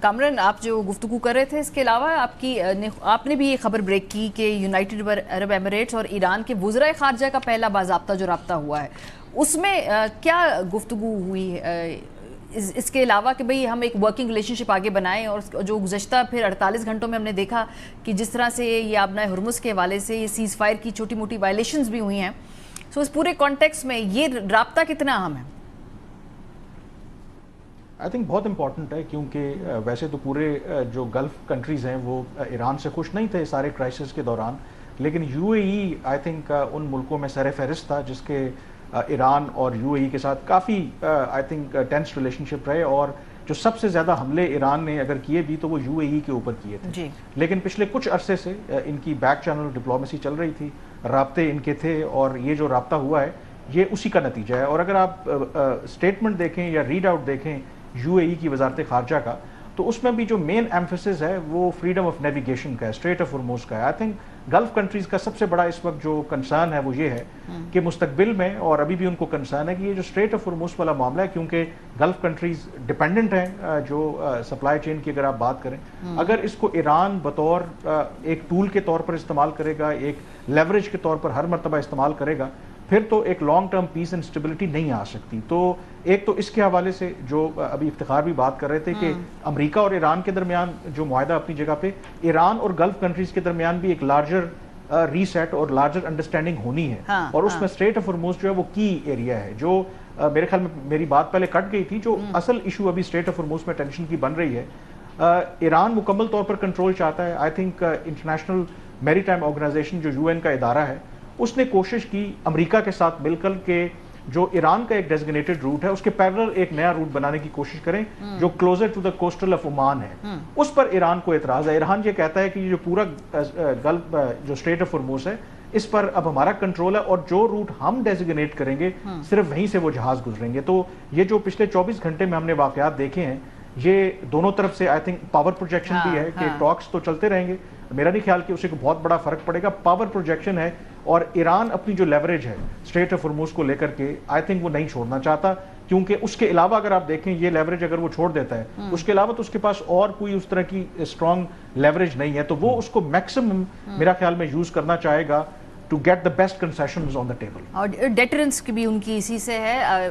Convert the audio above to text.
کامران، آپ جو گفتگو کر رہے تھے اس کے علاوہ آپ نے بھی یہ خبر بریک کی کہ یونائٹڈ عرب ایمریٹس اور ایران کے وزرائے خارجہ کا پہلا باضابطہ جو رابطہ ہوا ہے اس میں کیا گفتگو ہوئی اس کے علاوہ کہ بھئی ہم ایک ورکنگ ریلیشن شپ آگے بنائیں، اور جو گزشتہ پھر 48 گھنٹوں میں ہم نے دیکھا کہ جس طرح سے یہ آبنائے ہرمز کے حوالے سے یہ سیز فائر کی چھوٹی موٹی وائلیشنز بھی ہوئی ہیں، سو اس پورے کانٹیکس میں یہ رابطہ کتنا اہم ہے؟ آئی تھنک بہت امپورٹنٹ ہے، کیونکہ ویسے تو پورے جو گلف کنٹریز ہیں وہ ایران سے خوش نہیں تھے سارے کرائسس کے دوران، لیکن you a E I think in ملکوں میں سر فہرست تھا جس کے ایران اور یو اے ای کے ساتھ کافی آئی تھنک ٹینس ریلیشن شپ رہے، اور جو سب سے زیادہ حملے ایران نے اگر کیے بھی تو وہ یو اے ای کے اوپر کیے تھے. لیکن پچھلے کچھ عرصے سے ان کی بیک چینل ڈپلومیسی چل رہی تھی، رابطے ان کے تھے، اور یہ جو رابطہ ہوا ہے یہ اسی کا نتیجہ ہے. اور اگر آپ اسٹیٹمنٹ دیکھیں یا ریڈ آؤٹ دیکھیں یو اے ای کی وزارت خارجہ کا، تو اس میں بھی جو مین ایمفیسس ہے وہ فریڈم آف نیویگیشن کا ہے، اسٹریٹ آف ہرموز کا ہے. آئی تھنک گلف کنٹریز کا سب سے بڑا اس وقت جو کنسرن ہے وہ یہ ہے کہ مستقبل میں، اور ابھی بھی ان کو کنسرن ہے کہ یہ جو اسٹریٹ آف ہرموز والا معاملہ ہے، کیونکہ گلف کنٹریز ڈیپینڈنٹ ہیں جو سپلائی چین کی اگر آپ بات کریں، اگر اس کو ایران بطور ایک ٹول کے طور پر استعمال کرے گا، ایک لیوریج کے طور پر ہر مرتبہ استعمال کرے گا، پھر تو ایک long term piece and stability نہیں آ سکتی. تو ایک تو اس کے حوالے سے جو ابھی افتخار بھی بات کر رہے تھے کہ امریکہ اور ایران کے درمیان جو معاہدہ اپنی جگہ پہ، ایران اور گلف کنٹریز کے درمیان بھی ایک لارجر ریسیٹ اور لارجر انڈرسٹینڈنگ ہونی ہے، اور اس میں اسٹریٹ آف ہرموز جو ہے وہ کی ایریا ہے. جو میرے خیال میں میری بات پہلے کٹ گئی تھی، جو اصل ایشو ابھی اسٹریٹ آف ہرموز میں ٹینشن کی بن رہی ہے، ایران مکمل طور پر کنٹرول چاہتا ہے. آئی تھنک انٹرنیشنل میری ٹائم آرگنائزیشن جو یو این کا ادارہ ہے، اس نے کوشش کی امریکہ کے ساتھ مل کر کے جو ایران کا ایک ڈیزگنیٹڈ روٹ ہے اس کے پیرلل ایک نیا روٹ بنانے کی کوشش کریں جو closer to the coastal of Oman ہے. اس پر ایران کو اعتراض ہے. ایران یہ کہتا ہے کہ یہ جو پورا گلف جو اسٹریٹ آف ہرموز ہے اس پر اب ہمارا کنٹرول ہے، اور جو روٹ ہم ڈیزگنیٹ کریں گے صرف وہیں سے وہ جہاز گزریں گے. تو یہ جو پچھلے 24 گھنٹے میں ہم نے واقعات دیکھے ہیں، یہ دونوں طرف سے آئی تھنک پاور پروجیکشن بھی ہے کہ ٹاکس تو چلتے رہیں گے، میرا نہیں خیال کہ اسے کوئی بہت بڑا فرق پڑے گا. پاور پروجیکشن ہے، اور ایران اپنی جو لیوریج ہے اسٹریٹ آف ہرموز کو لے کر کے آئی تھنک وہ نہیں چھوڑنا چاہتا، کیونکہ اس کے علاوہ اگر آپ دیکھیں یہ لیوریج اگر وہ چھوڑ دیتا ہے، اس کے علاوہ تو اس کے پاس اور کوئی اس طرح کی اسٹرانگ لیوریج نہیں ہے. تو وہ اس کو میکسیمم میرا خیال میں یوز کرنا چاہے گا to get the best concessions on the table. اور ڈیٹرنس کی بھی ان کی اسی سے ہے.